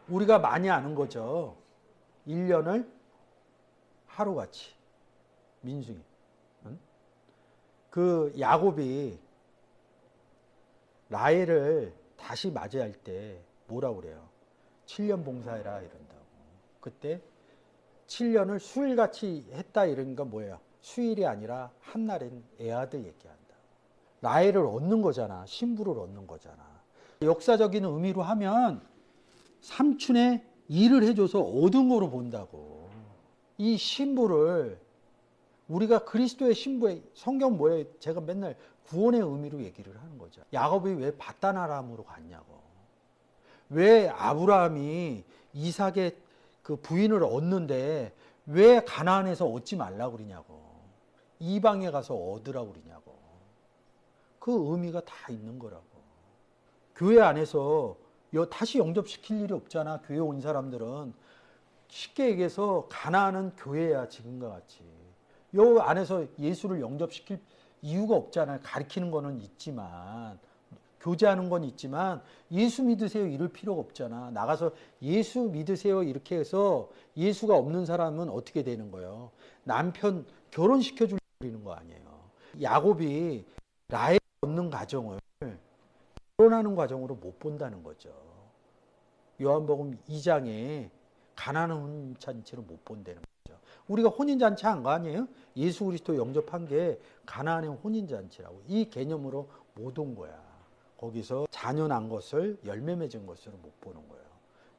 우리가 많이 아는 거죠. 1년을 하루같이. 민수기. 응? 그 야곱이 라헬을 다시 맞이할 때 뭐라고 그래요? 7년 봉사해라 이런다고. 그때 7년을 수일같이 했다 이런 건 뭐예요? 수일이 아니라 한날엔 애아들 얘기한다. 라헬을 얻는 거잖아. 신부를 얻는 거잖아. 역사적인 의미로 하면 삼촌의 일을 해줘서 얻은 거로 본다고. 이 신부를 우리가 그리스도의 신부의 성경 뭐예요? 제가 맨날 구원의 의미로 얘기를 하는 거죠. 야곱이 왜 바다나람으로 갔냐고. 왜 아브라함이 이삭의 그 부인을 얻는데 왜 가나안에서 얻지 말라고 그러냐고. 이방에 가서 얻으라고 그러냐고. 그 의미가 다 있는 거라고. 교회 안에서 다시 영접시킬 일이 없잖아. 교회 온 사람들은. 쉽게 얘기해서 가나안은 교회야, 지금과 같이. 요 안에서 예수를 영접시킬 이유가 없잖아요. 가르치는 거는 있지만, 교제하는 건 있지만, 예수 믿으세요 이럴 필요가 없잖아. 나가서 예수 믿으세요 이렇게 해서 예수가 없는 사람은 어떻게 되는 거예요? 남편 결혼시켜 주는 거 아니에요. 야곱이 라헬 얻는 과정을 결혼하는 과정으로 못 본다는 거죠. 요한복음 2장에 가나안 혼인잔치로 못 본다는 거죠. 우리가 혼인잔치 한 거 아니에요? 예수 그리스도 영접한 게 가나안의 혼인잔치라고. 이 개념으로 못 온 거야. 거기서 자녀 난 것을 열매 맺은 것으로 못 보는 거예요.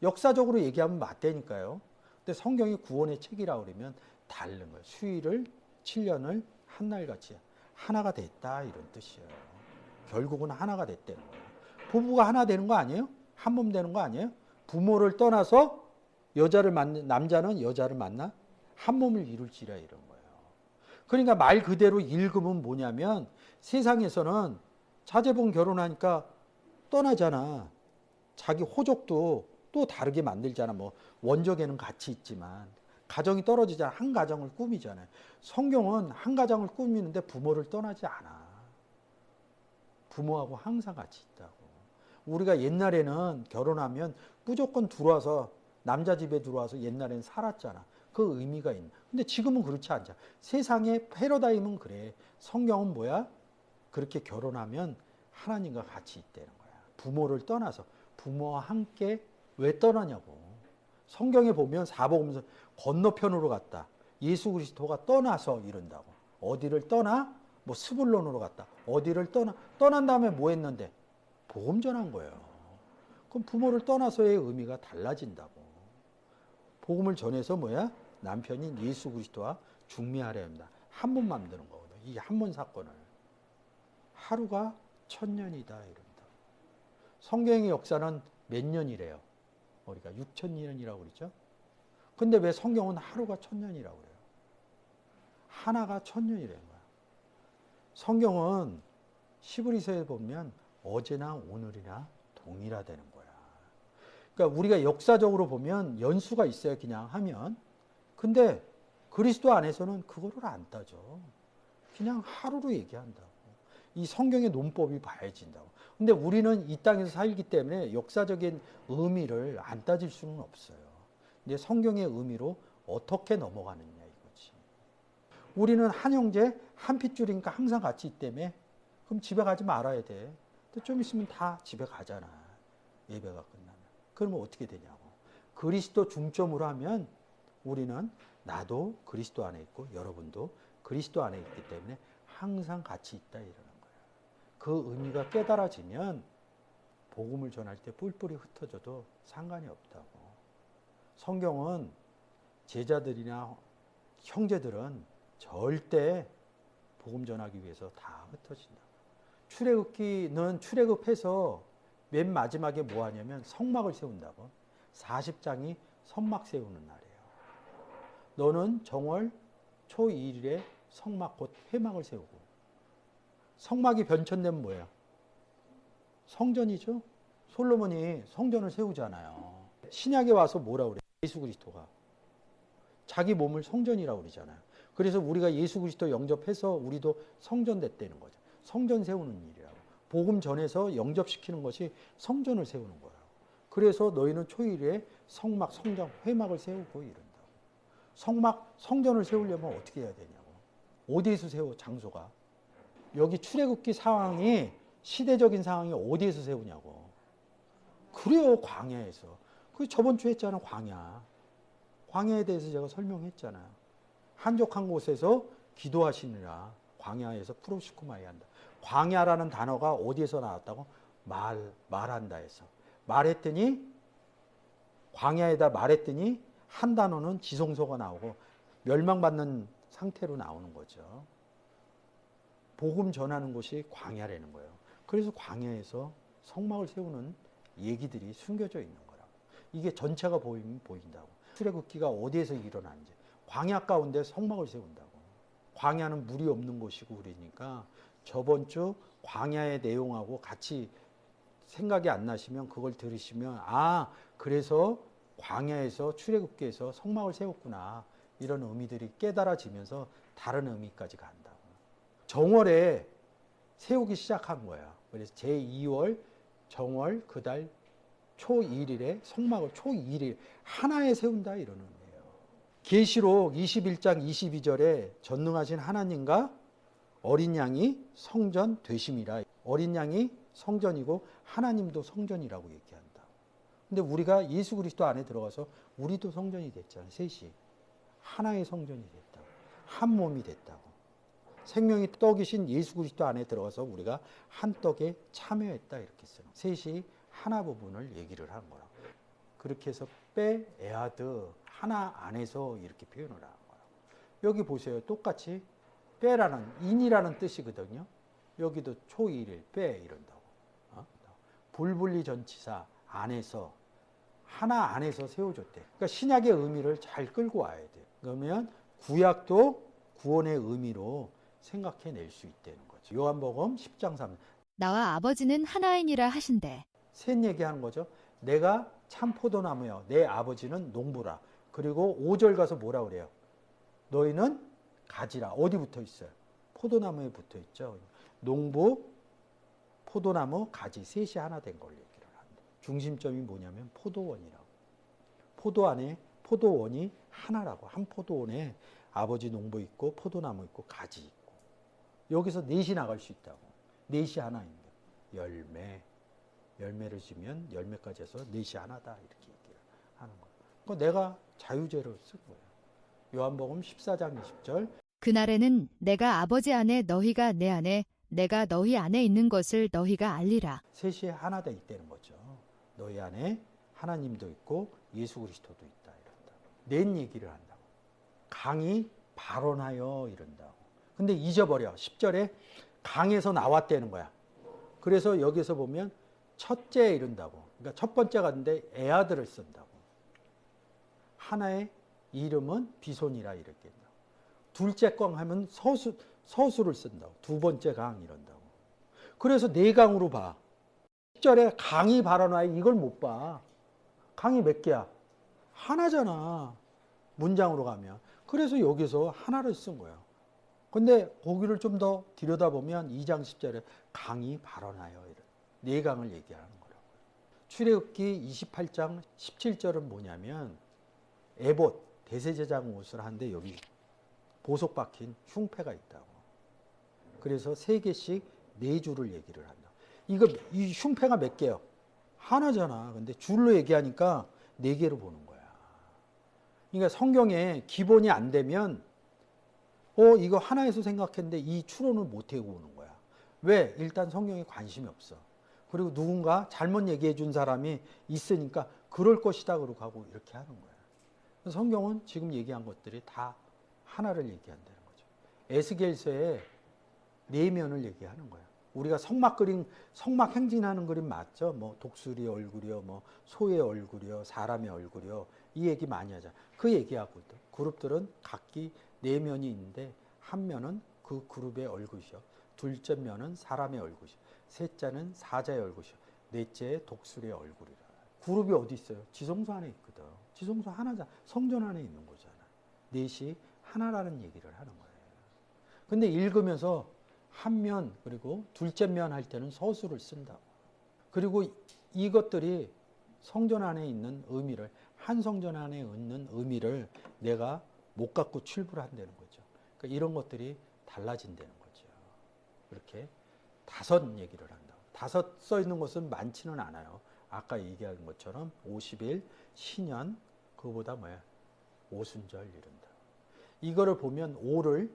역사적으로 얘기하면 맞다니까요. 근데 성경이 구원의 책이라고 그러면 다른 거예요. 수일을 7년을 한날같이 하나가 됐다 이런 뜻이에요. 결국은 하나가 됐다는 거예요. 부부가 하나 되는 거 아니에요? 한 몸 되는 거 아니에요? 부모를 떠나서 남자는 여자를 만나 한 몸을 이룰지라 이런 거예요. 그러니까 말 그대로 읽으면 뭐냐면 세상에서는 자제분 결혼하니까 떠나잖아. 자기 호적도 또 다르게 만들잖아. 뭐 원적에는 같이 있지만 가정이 떨어지잖아. 한 가정을 꾸미잖아요. 성경은 한 가정을 꾸미는데 부모를 떠나지 않아. 부모하고 항상 같이 있다고. 우리가 옛날에는 결혼하면 무조건 들어와서 남자 집에 들어와서 옛날에는 살았잖아. 그 의미가 있는. 근데 지금은 그렇지 않잖아. 세상의 패러다임은 그래. 성경은 뭐야? 그렇게 결혼하면 하나님과 같이 있다는 거야. 부모를 떠나서 부모와 함께 왜 떠나냐고. 성경에 보면 사복음서 건너편으로 갔다. 예수 그리스도가 떠나서 이런다고. 어디를 떠나? 뭐 스불론으로 갔다. 어디를 떠난 다음에 뭐 했는데? 복음 전한 거예요. 그럼 부모를 떠나서의 의미가 달라진다고. 복음을 전해서 뭐야? 남편인 예수 그리스도와 중매하려 합니다. 한 번 만드는 거거든. 이 한 번 사건을. 하루가 1000년이다 이런다. 성경의 역사는 몇 년이래요? 우리가 6000년이라고 그러죠. 근데 왜 성경은 하루가 1000년이라고 그래요? 하나가 1000년이라는 거야. 성경은 히브리서에 보면 어제나 오늘이나 동일하다는 거야. 그러니까 우리가 역사적으로 보면 연수가 있어요. 그냥 하면. 근데 그리스도 안에서는 그거를 안 따져. 그냥 하루로 얘기한다고. 이 성경의 논법이 봐야진다고. 근데 우리는 이 땅에서 살기 때문에 역사적인 의미를 안 따질 수는 없어요. 근데 성경의 의미로 어떻게 넘어가느냐 이거지. 우리는 한 형제 한 핏줄이니까 항상 같이 있기 때문에 그럼 집에 가지 말아야 돼. 근데 좀 있으면 다 집에 가잖아. 예배가 끝나면. 그러면 어떻게 되냐고. 그리스도 중점으로 하면 우리는 나도 그리스도 안에 있고 여러분도 그리스도 안에 있기 때문에 항상 같이 있다 이러는 거예요. 그 의미가 깨달아지면 복음을 전할 때 뿔뿔이 흩어져도 상관이 없다고. 성경은 제자들이나 형제들은 절대 복음 전하기 위해서 다 흩어진다. 출애굽기는 출애굽해서 맨 마지막에 뭐 하냐면 성막을 세운다고. 40장이 성막 세우는 날이에요. 너는 정월 초 2일에 성막 곧 회막을 세우고. 성막이 변천되면 뭐예요? 성전이죠. 솔로몬이 성전을 세우잖아요. 신약에 와서 뭐라 그래? 예수 그리스도가 자기 몸을 성전이라고 그러잖아요. 그래서 우리가 예수 그리스도 영접해서 우리도 성전 됐다는 거죠. 성전 세우는 일이라고. 복음 전해서 영접시키는 것이 성전을 세우는 거예요. 그래서 너희는 초일에 성막, 성전, 회막을 세우고 이른다고. 성막, 성전을 세우려면 어떻게 해야 되냐고. 어디에서 세워, 장소가. 여기 출애굽기 상황이, 시대적인 상황이 어디에서 세우냐고. 그래요, 광야에서. 그 저번 주에 했잖아, 광야. 광야에 대해서 제가 설명했잖아요. 한적한 곳에서 기도하시느라 광야에서 프로시쿠마이 한다. 광야라는 단어가 어디에서 나왔다고? 말한다 해서. 말했더니, 광야에다 말했더니 한 단어는 지성소가 나오고 멸망받는 상태로 나오는 거죠. 복음 전하는 곳이 광야라는 거예요. 그래서 광야에서 성막을 세우는 얘기들이 숨겨져 있는 거라고. 이게 전체가 보이면 보인다고. 출애굽기가 어디에서 일어나는지. 광야 가운데 성막을 세운다고. 광야는 물이 없는 곳이고 그러니까 저번 주 광야의 내용하고 같이 생각이 안 나시면 그걸 들으시면 그래서 광야에서 출애굽기에서 성막을 세웠구나. 이런 의미들이 깨달아지면서 다른 의미까지 간다고. 정월에 세우기 시작한 거야. 그래서 제2월 정월 그달 초1일에 성막을 초2일 하나에 세운다 이러는 거예요. 계시록 21장 22절에 전능하신 하나님과 어린 양이 성전 되심이라. 어린 양이 성전이고 하나님도 성전이라고 얘기한다. 근데 우리가 예수 그리스도 안에 들어가서 우리도 성전이 됐잖아요. 셋이. 하나의 성전이 됐다고. 한 몸이 됐다고. 생명이 떡이신 예수 그리스도 안에 들어가서 우리가 한 떡에 참여했다 이렇게 써요. 셋이 하나 부분을 얘기를 하는 거야. 그렇게 해서 에아드 하나 안에서 이렇게 표현을 하는 거야. 여기 보세요. 똑같이 빼라는 인이라는 뜻이거든요. 여기도 초일일 이런다고. 불분리 전치사 안에서 하나 안에서 세워줬대. 그러니까 신약의 의미를 잘 끌고 와야 돼. 그러면 구약도 구원의 의미로 생각해낼 수 있다는 거죠. 요한복음 10장 3. 나와 아버지는 하나이니라 하신대. 셋 얘기하는 거죠. 내가 참 포도나무여 내 아버지는 농부라. 그리고 5절 가서 뭐라 그래요? 너희는 가지라. 어디 붙어 있어요? 포도나무에 붙어 있죠. 농부, 포도나무, 가지 셋이 하나 된 걸 얘기를 한다. 중심점이 뭐냐면 포도원이라고. 포도 안에 포도원이 하나라고. 한 포도원에 아버지 농부 있고 포도나무 있고 가지 있고. 여기서 넷이 나갈 수 있다고. 넷이 하나입니다. 열매를 지면 열매까지 해서 넷이 하나다 이렇게 얘기를 하는 거예요. 그러니까 내가 자유제를 쓴 거예요. 요한복음 14장 20절. 그날에는 내가 아버지 안에 너희가 내 안에 내가 너희 안에 있는 것을 너희가 알리라. 셋이 하나 돼 있다는 거죠. 너희 안에 하나님도 있고 예수 그리스도도 있다 이런다. 낸 얘기를 한다고. 강이 발언하여 이런다고. 근데 잊어버려. 10절에 강에서 나왔다는 거야. 그래서 여기서 보면 첫째 이른다고. 그러니까 첫 번째가 있는데 에아드를 쓴다고. 하나의 이름은 비손이라 이렇게 한다고. 둘째 강 하면 서수를 쓴다고. 두 번째 강 이런다고. 그래서 네 강으로 봐. 10절에 강이 발언하여 이걸 못 봐. 강이 몇 개야? 하나잖아. 문장으로 가면. 그래서 여기서 하나를 쓴 거야. 근데 거기를 좀 더 들여다보면 2장 10절에 강이 발언하여 이런 네 강을 얘기하는 거라고요. 출애굽기 28장 17절은 뭐냐면 에봇 대제사장 옷을 하는데 여기 보석 박힌 흉패가 있다고. 그래서 세 개씩 네 줄을 얘기를 한다. 이 흉패가 몇 개요? 하나잖아. 근데 줄로 얘기하니까 네 개로 보는 거야. 그러니까 성경에 기본이 안 되면 이거 하나에서 생각했는데 이 추론을 못 해고 오는 거야. 왜? 일단 성경에 관심이 없어. 그리고 누군가 잘못 얘기해 준 사람이 있으니까 그럴 것이다 그러고 가고 이렇게 하는 거야. 성경은 지금 얘기한 것들이 다 하나를 얘기한다는 거죠. 에스겔서에 네 면을 얘기하는 거야. 우리가 성막 행진하는 그림 맞죠? 뭐 독수리 얼굴이요, 뭐 소의 얼굴이요, 사람의 얼굴이요. 이 얘기 많이 하자. 그 얘기하거든. 그룹들은 각기 네 면이 있는데 한 면은 그 그룹의 얼굴이요. 둘째 면은 사람의 얼굴이요. 셋째는 사자의 얼굴이요. 넷째의 독수리의 얼굴이라. 그룹이 어디 있어요? 지성소 안에 있거든. 지성소 하나잖아. 성전 안에 있는 거잖아. 넷이 하나라는 얘기를 하는 거예요. 근데 읽으면서 한 면 그리고 둘째 면 할 때는 서술을 쓴다고. 그리고 이것들이 성전 안에 있는 의미를, 한 성전 안에 있는 의미를 내가 못 갖고 출부를 한다는 거죠. 그러니까 이런 것들이 달라진다는 거죠. 이렇게 5 얘기를 한다. 5 써 있는 것은 많지는 않아요. 아까 얘기한 것처럼 50일, 신년, 그거보다 뭐야? 오순절 이른다. 이거를 보면 5를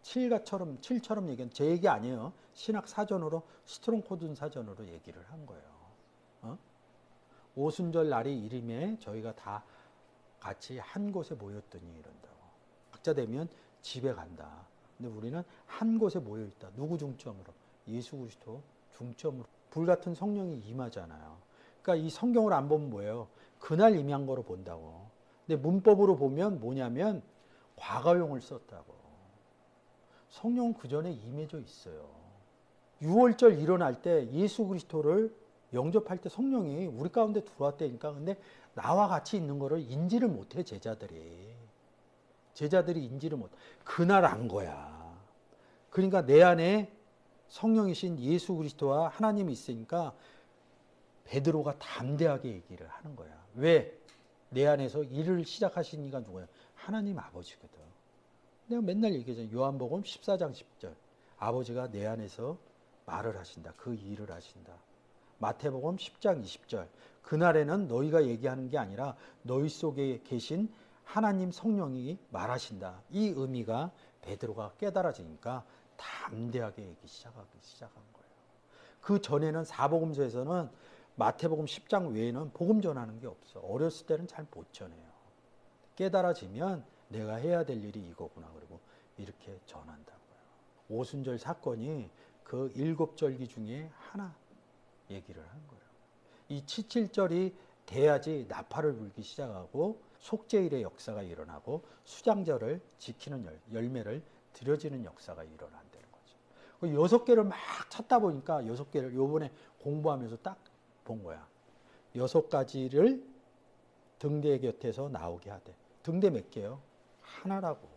7처럼 얘기한, 제 얘기 아니에요. 신학 사전으로, 스트롱코든 사전으로 얘기를 한 거예요. 어? 오순절 날이 이름에 저희가 다 같이 한 곳에 모였더니 이런다고. 각자 되면 집에 간다. 근데 우리는 한 곳에 모여 있다. 누구 중점으로? 예수 그리스도 중점으로. 불같은 성령이 임하잖아요. 그러니까 이 성경을 안 보면 뭐예요? 그날 임한 거로 본다고. 근데 문법으로 보면 뭐냐면 과거용을 썼다고. 성령은 그 전에 임해져 있어요. 6월절 일어날 때 예수 그리스도를 영접할 때 성령이 우리 가운데 들어왔다니까. 근데 나와 같이 있는 거를 인지를 못해, 제자들이. 제자들이 인지를 못. 그날 안 거야. 그러니까 내 안에 성령이신 예수 그리스도와 하나님이 있으니까 베드로가 담대하게 얘기를 하는 거야. 왜? 내 안에서 일을 시작하신 이가 누구야? 하나님 아버지거든. 내가 맨날 얘기하잖아. 요한복음 14장 10절. 아버지가 내 안에서 말을 하신다. 그 일을 하신다. 마태복음 10장 20절. 그날에는 너희가 얘기하는 게 아니라 너희 속에 계신 하나님 성령이 말하신다. 이 의미가 베드로가 깨달아지니까 담대하게 얘기 시작한 거예요. 그 전에는 사복음서에서는 마태복음 10장 외에는 복음 전하는 게 없어. 어렸을 때는 잘 못 전해요. 깨달아지면 내가 해야 될 일이 이거구나. 그리고 이렇게 전한다고요. 오순절 사건이 그 7절기 중에 하나 얘기를 한 거예요. 이 칠칠절이 돼야지 나팔을 불기 시작하고 속죄일의 역사가 일어나고 수장절을 지키는 열매를 드려지는 역사가 일어난다는 거죠. 6개를 막 찾다 보니까 6개를 요번에 공부하면서 딱 본 거야. 6가지를 등대 곁에서 나오게 하되. 등대 몇 개요? 하나라고.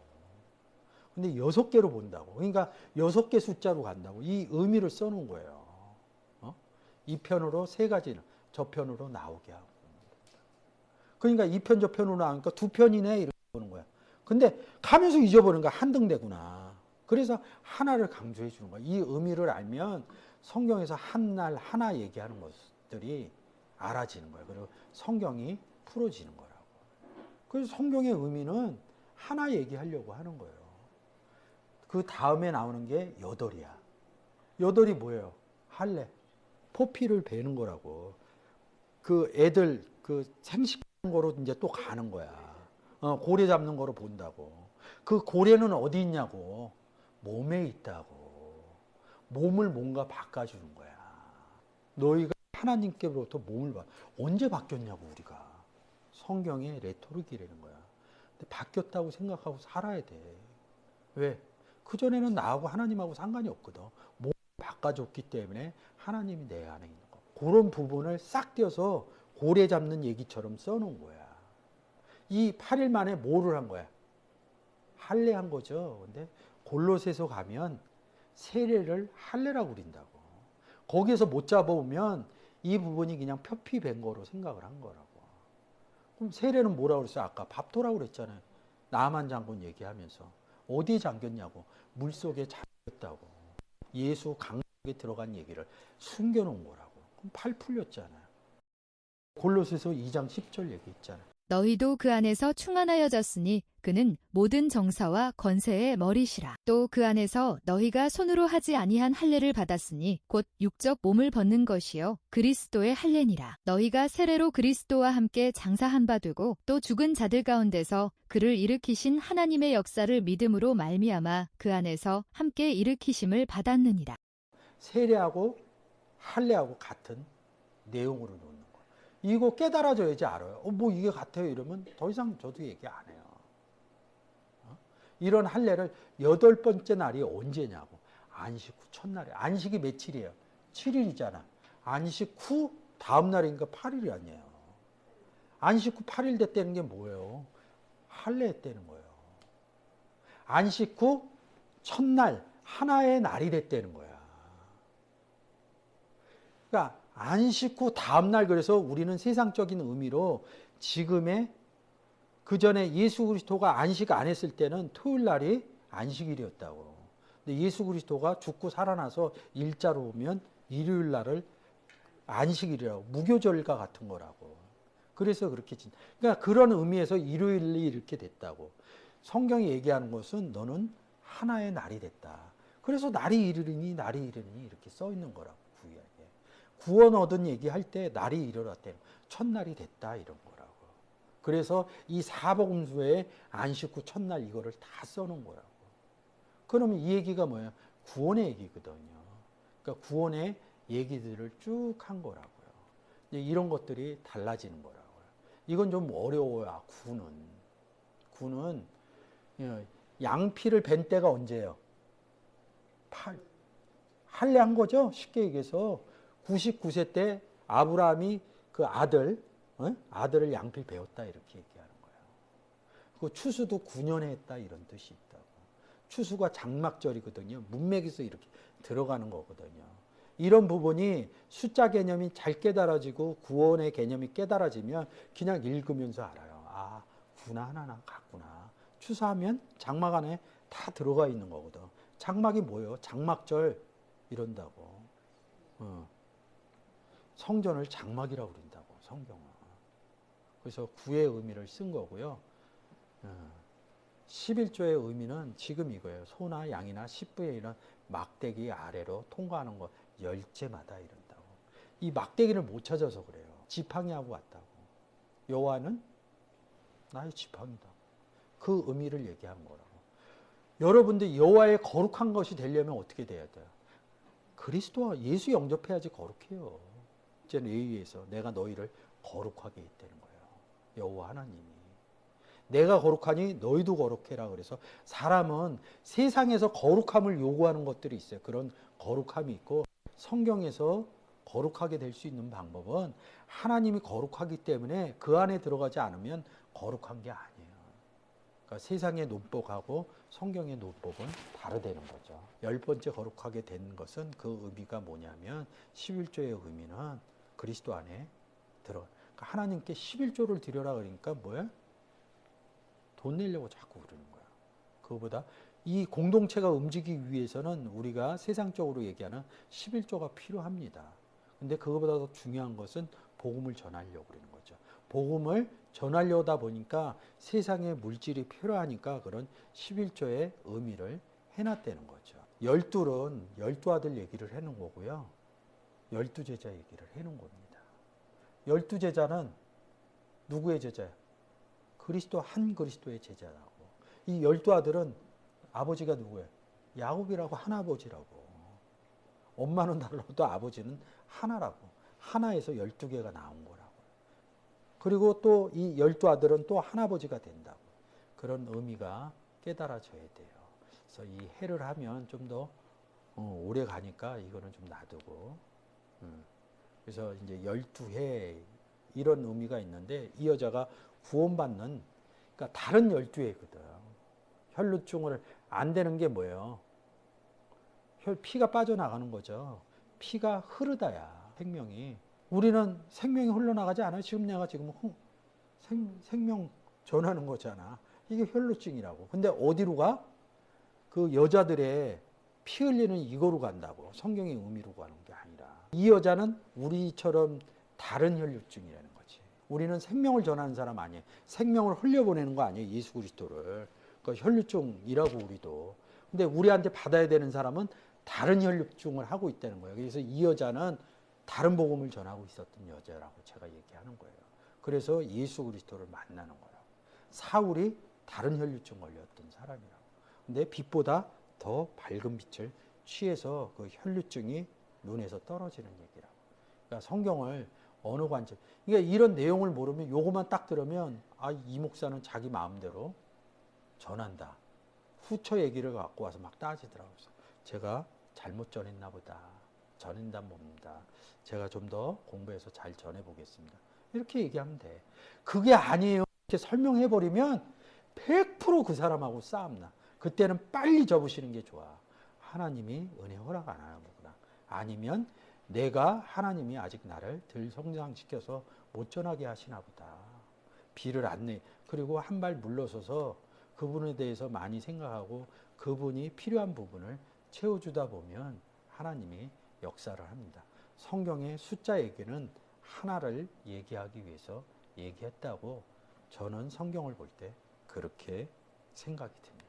근데 6개로 본다고. 그러니까 6개 숫자로 간다고. 이 의미를 써놓은 거예요. 이 편으로 3가지는 저편으로 나오게 하고. 그러니까 이 편 저편으로 나오니까 2편이네 이렇게 보는 거야. 근데 가면서 잊어버리는 거야. 한 등대구나. 그래서 하나를 강조해 주는 거야. 이 의미를 알면 성경에서 한 날 하나 얘기하는 것들이 알아지는 거예요. 그리고 성경이 풀어지는 거라고. 그래서 성경의 의미는 하나 얘기하려고 하는 거예요. 그 다음에 나오는 게 8이야. 8이 뭐예요? 할례. 포피를 베는 거라고. 그 애들 그 생식하는 거로 이제 또 가는 거야. 고래 잡는 거로 본다고. 그 고래는 어디 있냐고. 몸에 있다고. 몸을 뭔가 바꿔주는 거야. 너희가 하나님께로부터 몸을 언제 바뀌었냐고 우리가. 성경의 레토릭이라는 거야. 근데 바뀌었다고 생각하고 살아야 돼. 왜? 그전에는 나하고 하나님하고 상관이 없거든. 몸을 바꿔줬기 때문에 하나님이 내 안에 있는 거. 그런 부분을 싹 떼어서 고래 잡는 얘기처럼 써놓은 거야. 이 8일 만에 뭐를 한 거야? 할례한 거죠. 근데 골로새서 가면 세례를 할례라고 그린다고. 거기에서 못 잡아오면 이 부분이 그냥 표피된 거로 생각을 한 거라고. 그럼 세례는 뭐라고 그랬어요? 아까 밥도라고 그랬잖아요. 나만 장군 얘기하면서. 어디에 잠겼냐고. 물속에 잠겼다고. 예수 강속에 들어간 얘기를 숨겨놓은 거라고. 그럼 팔 풀렸잖아요. 골로새서 2장 10절 얘기했잖아요. 너희도 그 안에서 충만하여졌으니 그는 모든 정사와 권세의 머리시라. 또 그 안에서 너희가 손으로 하지 아니한 할례를 받았으니 곧 육적 몸을 벗는 것이요 그리스도의 할례니라. 너희가 세례로 그리스도와 함께 장사한 바 되고 또 죽은 자들 가운데서 그를 일으키신 하나님의 역사를 믿음으로 말미암아 그 안에서 함께 일으키심을 받았느니라. 세례하고 할례하고 같은 내용으로 놓는 거예요. 이거 깨달아져야지 알아요. 뭐 이게 같아요 이러면 더 이상 저도 얘기 안 해요. 이런 할례를 8번째 날이 언제냐고. 안식 후 첫날에. 안식이 며칠이에요? 7일이잖아. 안식 후 다음 날이니까 8일이 아니에요. 안식 후 8일 됐다는 게 뭐예요? 할례 했다는 거예요. 안식 후 첫날 하나의 날이 됐다는 거야. 그러니까 안 씻고 다음날, 그래서 우리는 세상적인 의미로 지금의, 그 전에 예수 그리스도가 안식 안 했을 때는 토요일 날이 안식일이었다고. 근데 예수 그리스도가 죽고 살아나서 일자로 오면 일요일 날을 안식일이라고, 무교절과 같은 거라고. 그래서 그렇게 그러니까 그런 의미에서 일요일이 이렇게 됐다고. 성경이 얘기하는 것은 너는 하나의 날이 됐다. 그래서 날이 이르리니 날이 이르니 이렇게 써 있는 거라고. 구약에 구원 얻은 얘기할 때 날이 이르렀대. 첫날이 됐다 이런 거라고. 그래서 이 사복음서에 안식 후 첫날 이거를 다 써놓은 거라고. 그러면 이 얘기가 뭐야? 구원의 얘기거든요. 그러니까 구원의 얘기들을 쭉 한 거라고요. 이런 것들이 달라지는 거라고요. 이건 좀 어려워요. 구는 양피를 벤 때가 언제예요? 할례한 거죠. 쉽게 얘기해서 99세 때 아브라함이 그 아들을 양피를 배웠다 이렇게 얘기하는 거예요. 그 추수도 9년에 했다 이런 뜻이 있다고. 추수가 장막절이거든요. 문맥에서 이렇게 들어가는 거거든요. 이런 부분이 숫자 개념이 잘 깨달아지고 구원의 개념이 깨달아지면 그냥 읽으면서 알아요. 아, 구나 하나 같구나. 추수하면 장막 안에 다 들어가 있는 거거든. 장막이 뭐예요? 장막절 이런다고. 성전을 장막이라고 그런다고, 성경은. 그래서 구의 의미를 쓴 거고요. 11조의 의미는 지금 이거예요. 소나 양이나 10분의 1은 막대기 아래로 통과하는 거 10제마다 이런다고. 이 막대기를 못 찾아서 그래요. 지팡이하고 같다고. 여호와는 나의 지팡이다. 그 의미를 얘기한 거라고. 여러분들 여호와의 거룩한 것이 되려면 어떻게 돼야 돼요? 그리스도와 예수 영접해야지 거룩해요. 이제는 의의에서 내가 너희를 거룩하게 했다는 거예요. 여호와 하나님이. 내가 거룩하니 너희도 거룩해라. 그래서 사람은 세상에서 거룩함을 요구하는 것들이 있어요. 그런 거룩함이 있고, 성경에서 거룩하게 될 수 있는 방법은 하나님이 거룩하기 때문에 그 안에 들어가지 않으면 거룩한 게 아니에요. 그러니까 세상의 논법하고 성경의 논법은 다르다는 거죠. 10번째 거룩하게 된 것은 그 의미가 뭐냐면 11조의 의미는 그리스도 안에 들어. 그러니까 하나님께 11조를 드려라 그러니까 뭐야? 돈 내려고 자꾸 그러는 거야. 그거보다 이 공동체가 움직이기 위해서는 우리가 세상적으로 얘기하는 11조가 필요합니다. 근데 그거보다 더 중요한 것은 복음을 전하려고 그러는 거죠. 복음을 전하려다 보니까 세상에 물질이 필요하니까 그런 11조의 의미를 해놨다는 거죠. 12은 12아들 얘기를 해놓은 거고요. 12제자 얘기를 해놓은 겁니다. 12제자는 누구의 제자예요? 한 그리스도의 제자라고. 이 12아들은 아버지가 누구예요? 야곱이라고, 하나아버지라고. 엄마는 달라도 아버지는 하나라고. 하나에서 12개가 나온 거라고. 그리고 또 이 12아들은 또 하나아버지가 된다고. 그런 의미가 깨달아져야 돼요. 그래서 이 해를 하면 좀 더 오래 가니까 이거는 좀 놔두고. 그래서 이제 12해 이런 의미가 있는데, 이 여자가 구원받는, 그러니까 다른 12회거든. 혈루증을 안 되는 게 뭐예요? 피가 빠져나가는 거죠. 피가 흐르다야, 생명이. 우리는 생명이 흘러나가지 않아요. 지금 내가 생명 전하는 거잖아. 이게 혈루증이라고. 근데 어디로 가? 그 여자들의 피 흘리는 이거로 간다고. 성경의 의미로 가는 게 아니라. 이 여자는 우리처럼 다른 혈루증이라는 거지. 우리는 생명을 전하는 사람 아니에요. 생명을 흘려보내는 거 아니에요. 예수 그리스도를. 그러니까 혈루증이라고 우리도. 근데 우리한테 받아야 되는 사람은 다른 혈루증을 하고 있다는 거예요. 그래서 이 여자는 다른 복음을 전하고 있었던 여자라고 제가 얘기하는 거예요. 그래서 예수 그리스도를 만나는 거예요. 사울이 다른 혈루증 걸렸던 사람이라고. 근데 빛보다 더 밝은 빛을 취해서 그 혈루증이 눈에서 떨어지는 얘기라고. 그러니까 성경을 어느 관점, 그러니까 이런 내용을 모르면, 요것만 딱 들으면 이 목사는 자기 마음대로 전한다. 후처 얘기를 갖고 와서 막 따지더라고요. 제가 잘못 전했나 보다. 전한다 뭡니다. 제가 좀 더 공부해서 잘 전해보겠습니다. 이렇게 얘기하면 돼. 그게 아니에요. 이렇게 설명해버리면 100% 그 사람하고 싸움나. 그때는 빨리 접으시는 게 좋아. 하나님이 은혜 허락 안 하는 거구나. 아니면 내가 하나님이 아직 나를 덜 성장시켜서 못 전하게 하시나 보다. 비를 안 내. 그리고 한 발 물러서서 그분에 대해서 많이 생각하고 그분이 필요한 부분을 채워주다 보면 하나님이 역사를 합니다. 성경의 숫자 얘기는 하나를 얘기하기 위해서 얘기했다고 저는 성경을 볼 때 그렇게 생각이 듭니다.